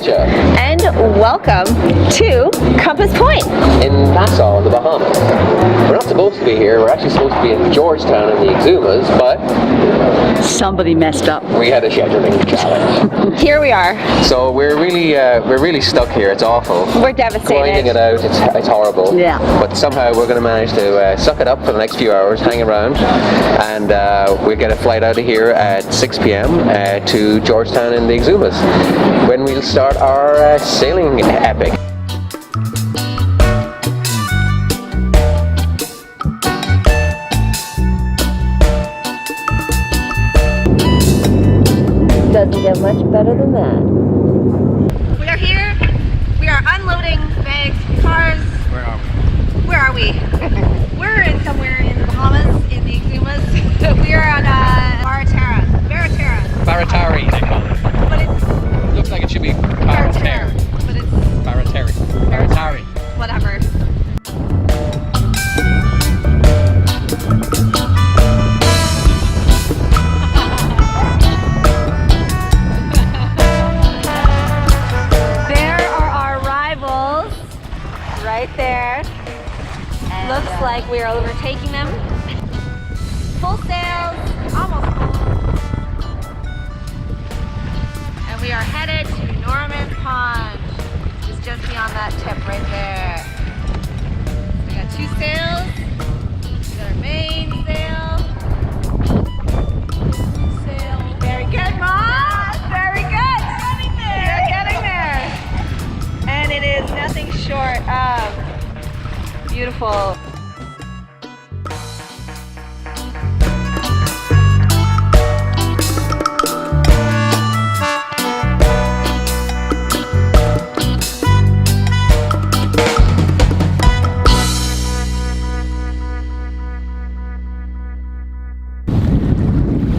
Georgia. And welcome to Compass Point. In Nassau, in the Bahamas. We're not supposed to be here, we're actually supposed to be in Georgetown in the Exumas, but somebody messed up. we had a scheduling challenge. Here we are. So we're really stuck here, it's awful. We're devastated. Grinding it out, it's horrible. Yeah. But somehow we're going to manage to suck it up for the next few hours, hang around, and we'll get a flight out of here at 6 p.m. To Georgetown in the Exumas, when we'll start our sailing epic. Doesn't get much better than that. We are here. We are unloading bags, cars. Where are we? We're in somewhere in the Bahamas, in the Exumas. We are on Baratari, they call it. but it's Looks like it should be Baratari. But it's Baratari. whatever. There are our rivals right there. Looks like we are overtaking them. Full sails, almost full. And we are headed to Norman Pond, which is just beyond that tip right there. We got 2 sails. We got our main sail. Sail. Very good, Mom. Very good. You're getting there. And it is nothing short of beautiful.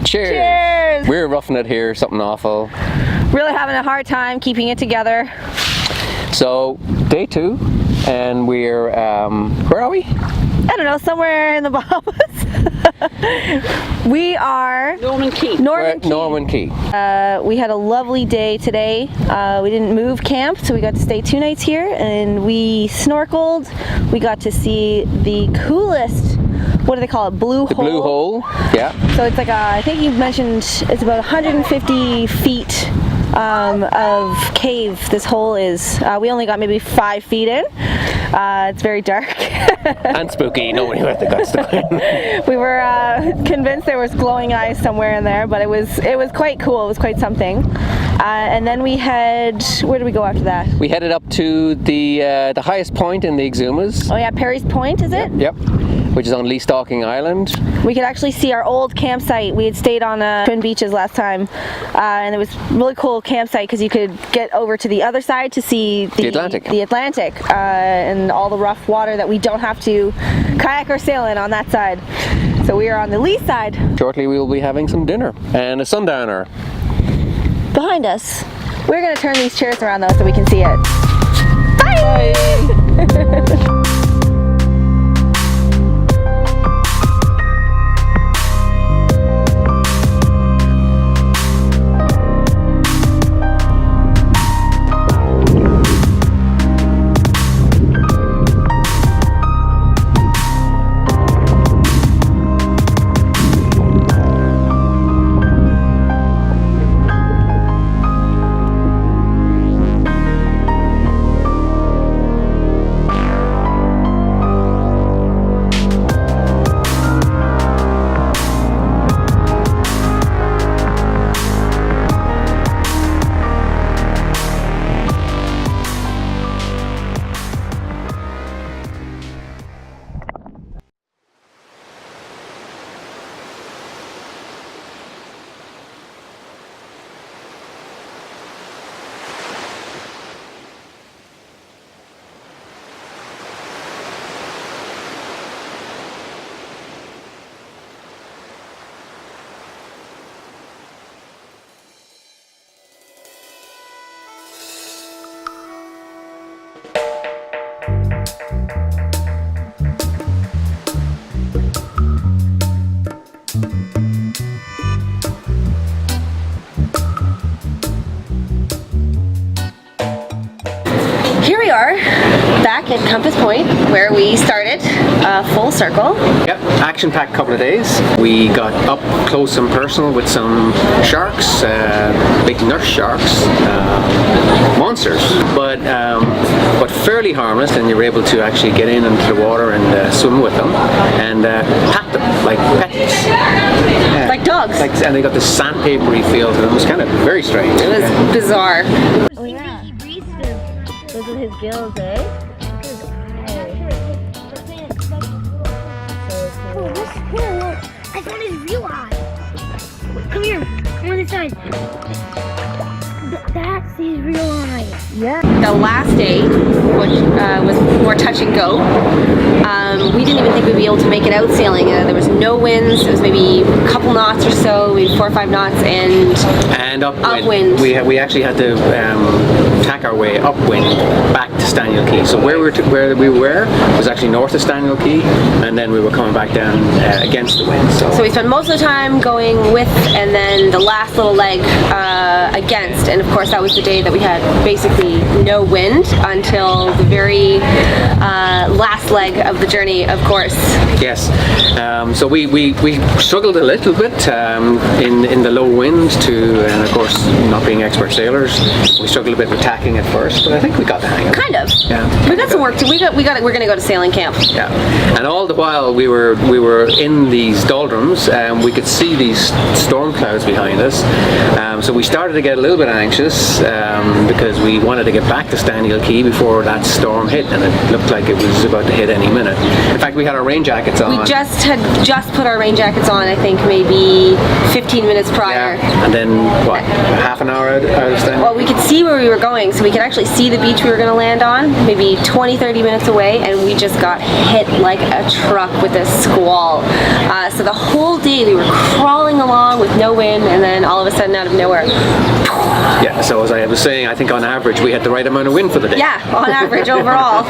Cheers. Cheers. We're roughing it here, something awful. Really having a hard time keeping it together. So, day 2, and we're, where are we? I don't know, somewhere in the Bahamas. We are Norman Key. We're Norman at Key. Norman Key. We had a lovely day today. We didn't move camp, so we got to stay 2 nights here, and we snorkeled. We got to see the coolest, what do they call it, blue hole? Blue hole, yeah. So it's like I think you mentioned it's about 150 feet of cave this hole is. We only got maybe 5 feet in. It's very dark. And spooky, nobody had the guts to win. We were convinced there was glowing eyes somewhere in there, but it was quite cool. It was quite something. And then we had, where did we go after that? We headed up to the highest point in the Exumas. Oh yeah, Perry's Point, is it? Yep. Which is on Lee Stalking Island. We could actually see our old campsite. We had stayed on Twin Beaches last time, and it was a really cool campsite because you could get over to the other side to see the Atlantic, and all the rough water that we don't have to kayak or sail in on that side. So we are on the lee side. Shortly we will be having some dinner and a sundowner. Behind us. We're going to turn these chairs around though so we can see it. Bye! at Compass Point, where we started full circle. Yep, action-packed couple of days. We got up close and personal with some sharks, big nurse sharks, monsters, but fairly harmless, and you were able to actually get in into the water and swim with them and pat them like pets. Yeah. Like dogs. And they got this sandpapery feel to them. It was kind of very strange. It was bizarre. Oh yeah. He breathes those with his gills, eh? Oh, this here, look. I found his real eye. Come here. Come on this side. That's his real eye. Yeah. The last day, which was more touch and go, we didn't even think we'd be able to make it out sailing. There was no winds. It was maybe a couple knots or so, maybe 4 or 5 knots, and upwind. We actually had to tack our way upwind back to Staniel Key. So where we were was actually north of Staniel Key, and then we were coming back down against the wind. So we spent most of the time going with, and then the last little leg against. And of course, that was the day that we had basically no wind until the very last leg of the journey, of course. Yes. So we struggled a little bit in the low wind and of course, not being expert sailors, we struggled a bit with tacking at first, but I think we got the hang of it. Kind of. Yeah. We got some work to. We're going to go to sailing camp. Yeah. And all the while we were in these doldrums, we could see these storm clouds behind us. So we started to get a little bit anxious because we wanted to get back to Staniel Key before that storm hit, and it looked like it was about to hit any minute. In fact, we had our rain jackets on. We had just put our rain jackets on, I think maybe 15 minutes prior. Yeah. And then what? Half an hour out of Staniel? Well, we could see where we were going, so we could actually see the beach we were going to land on, maybe 20-30 minutes away, and we just got hit like a truck with a squall. So the whole day we were crawling along with no wind, and then all of a sudden out of nowhere. Yeah, so as I was saying, I think on average we had the right amount of wind for the day. Yeah, on average overall.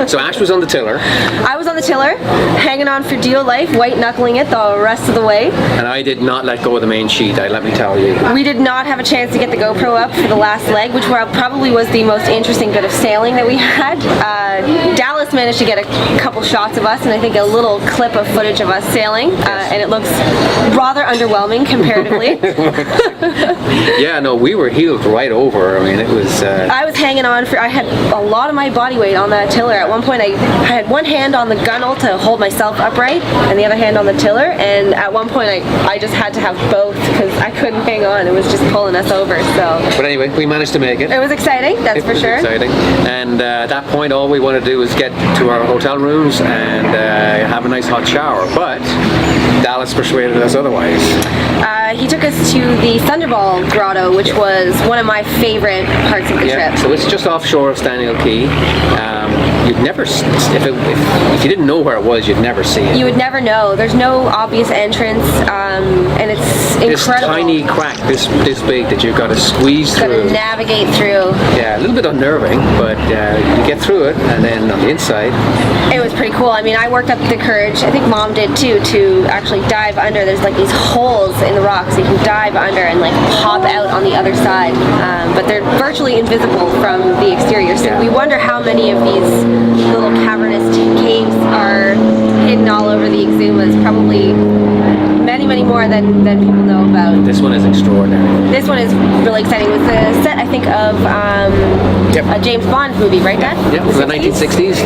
So Ash was on the tiller. I was on the tiller, hanging on for dear life, white knuckling it the rest of the way. And I did not let go of the main sheet, let me tell you. We did not have a chance to get the GoPro up for the last leg, which probably was the most interesting bit of sailing that we had. Dallas managed to get a couple shots of us, and I think a little clip of footage of us sailing, and it looks rather underwhelming comparatively. Yeah, no, we were heeled right over. I mean, it was... I was hanging on I had a lot of my body weight on that tiller. At one point, I had one hand on the gunnel to hold myself upright, and the other hand on the tiller, and at one point, I just had to have both because I couldn't hang on. It was just pulling us over, so... But anyway, we managed to make it. It was exciting, that's for sure. Exciting. And at that point, all we wanted to do was get to our hotel rooms and have a nice hot shower. But Dallas persuaded us otherwise. He took us to the Thunderball Grotto, which was one of my favorite parts of the trip. So it's just offshore of Staniel Key. You'd never, if you didn't know where it was, you'd never see it. You would never know. There's no obvious entrance, and it's incredible. This tiny crack, this big, that you've got to squeeze through. Got to navigate through. Yeah, a little bit unnerving, but you get through it, and then on the inside. It was pretty cool. I mean, I worked up the courage, I think Mom did too, to actually dive under. There's like these holes in the rocks you can dive under and like pop out on the other side, but they're virtually invisible from the exterior. So we wonder how many of these little cavernous caves are hidden all over the Exumas. Probably many more than people know about. This one is extraordinary. This one is really exciting. It was the set, I think, of a James Bond movie, right, Dad? Yeah, from the 1960s,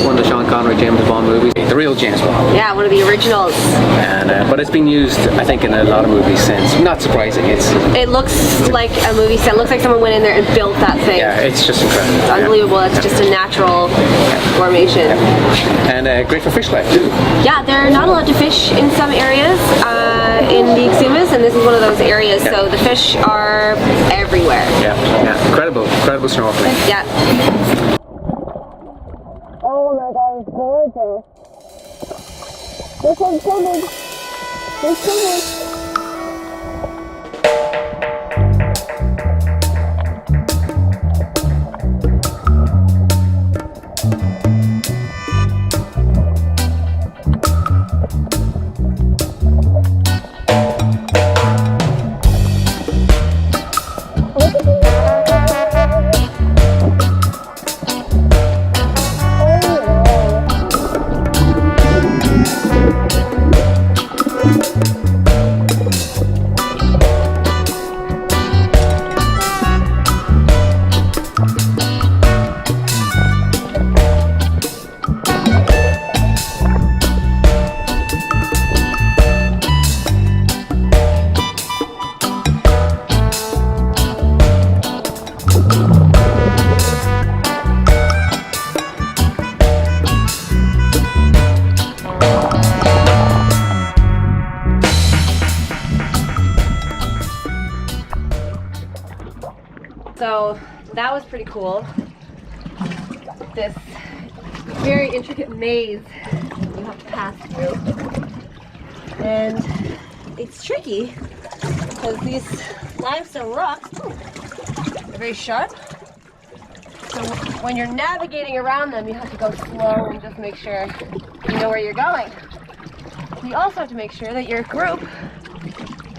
one of the Sean Connery James Bond movies. The real James Bond. Yeah, one of the originals. And but it's been used, I think, in a lot of movies since. Not surprising. It looks like a movie set. It looks like someone went in there and built that thing. Yeah, it's just incredible. It's unbelievable. It's just a natural formation. And great for fish life too. Yeah, they're not allowed to fish in some areas in the Exumas, and this is one of those areas, so the fish are everywhere. Yeah, incredible snorkeling. Yeah. Oh my god, it's gorgeous. This one's coming. It's coming. So that was pretty cool. This very intricate maze you have to pass through. And it's tricky because these limestone rocks are very sharp. So when you're navigating around them, you have to go slow and just make sure you know where you're going. You also have to make sure that your group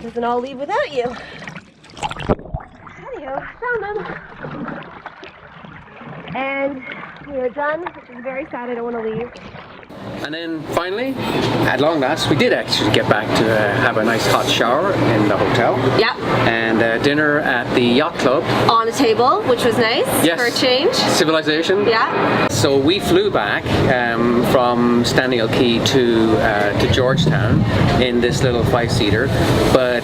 doesn't all leave without you. Found them. And we are done, which is very sad. I don't want to leave. And then finally, at long last, we did actually get back to have a nice hot shower in the hotel. Yep. And dinner at the yacht club. On a table, which was nice. Yes. For a change. Civilization. Yeah. So we flew back from Stanley Key to Georgetown in this little 5-seater, but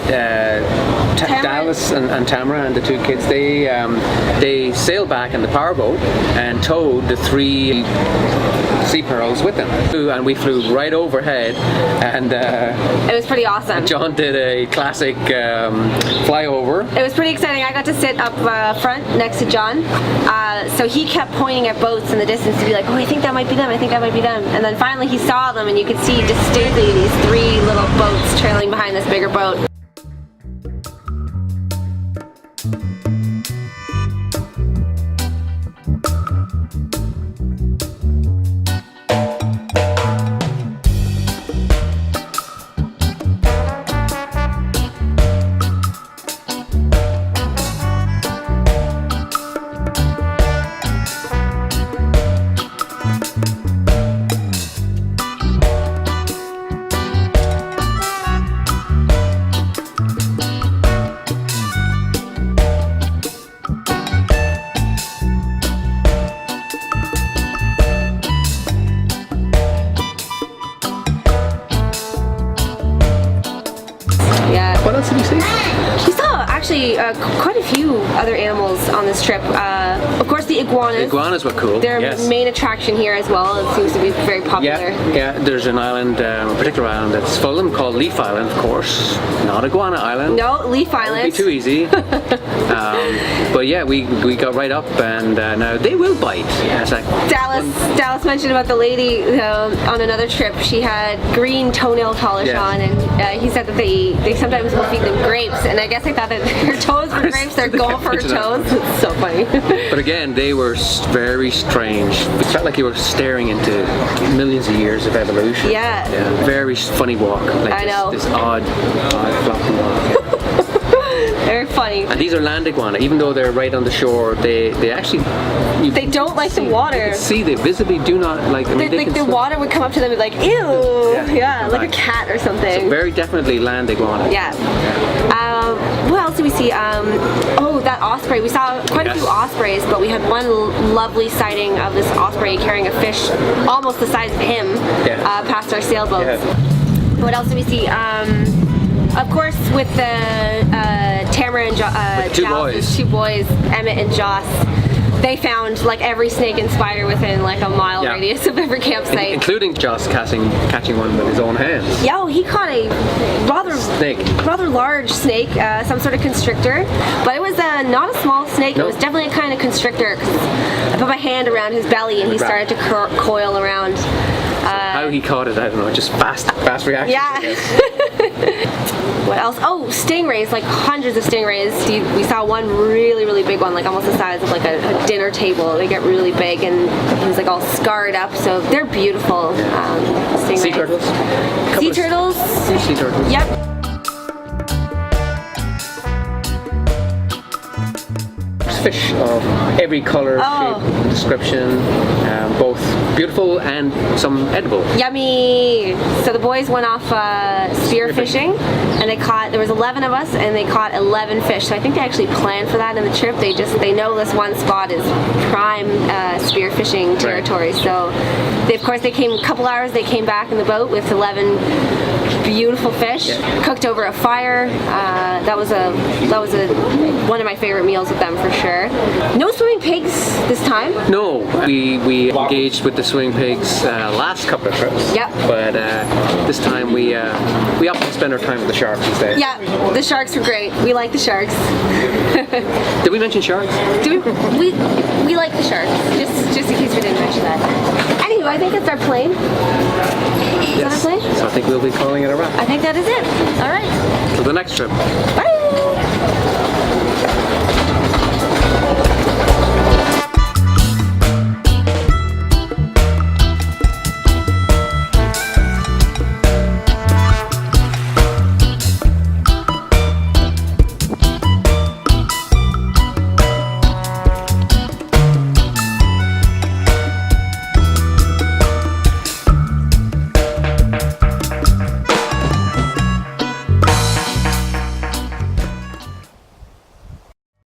Dallas and Tamara and the 2 kids, they sailed back in the powerboat and towed the 3 sea pearls with them, and we flew right overhead, and it was pretty awesome. John did a classic flyover. It was pretty exciting. I got to sit up front next to John, so he kept pointing at boats in the distance to be like, oh, I think that might be them, I think that might be them, and then finally he saw them, and you could see distinctly these 3 little boats trailing behind this bigger boat. What else did you see? We saw actually quite a few other animals on this trip. Of course, the iguanas. The iguanas were cool. They're yes. main attraction here as well. It seems to be very popular. Yeah, there's an island, a particular island that's full of them called Leaf Island, of course. Not Iguana Island. No, Leaf Island. It'd be too easy. But yeah, we got right up, and now they will bite. It's like Dallas mentioned about the lady on another trip. She had green toenail polish on, and he said that they sometimes will feed them grapes, and I guess I thought that her toes were grapes. They're going for her toes. It's so funny. But again, they were very strange. It felt like you were staring into millions of years of evolution. Yeah. Very funny walk. Like I know. This odd floppy walk. Very funny. And these are land iguana. Even though they're right on the shore, they actually they don't like the water. They visibly do not like. The water would come up to them and be like, ew. Yeah, like a cat or something. So very definitely land iguana. Yeah. What else did we see? Oh, that osprey. We saw quite a few ospreys, but we had one lovely sighting of this osprey carrying a fish almost the size of him past our sailboats. Yeah. What else did we see? Of course, with the Tamara and two boys, Emmett and Joss, they found like every snake and spider within like a mile radius of every campsite. Including Joss catching one with his own hands. Yeah, he caught a rather large snake, some sort of constrictor, but it was not a small snake. Nope. It was definitely a kind of constrictor. I put my hand around his belly and he started to coil around. How he caught it, I don't know, just fast reaction. Yeah. What else? Oh, stingrays, like hundreds of stingrays. We saw one really big one, like almost the size of like a dinner table. They get really big and he was like all scarred up, so they're beautiful. Stingrays. Sea turtles? Sea turtles? Sea turtles. Yep. fish of every colour, shape, description, both beautiful and some edible. Yummy! So the boys went off spear fishing, and there was 11 of us, and they caught 11 fish. So I think they actually planned for that in the trip. They know this one spot is prime spear fishing territory. So of course they came a couple hours. They came back in the boat with 11 beautiful fish, cooked over a fire. That was one of my favorite meals with them for sure. No swimming pigs this time. No, we engaged with the swimming pigs last couple of trips. Yep. But this time we opted to spend our time with the sharks instead. Yeah, the sharks were great. We like the sharks. Did we mention sharks? We like the sharks. Just in case we didn't mention that. Anyway, I think it's our plane. Is that our plane? So I think we'll be calling it a wrap. I think that is it. All right. Till the next trip. Bye.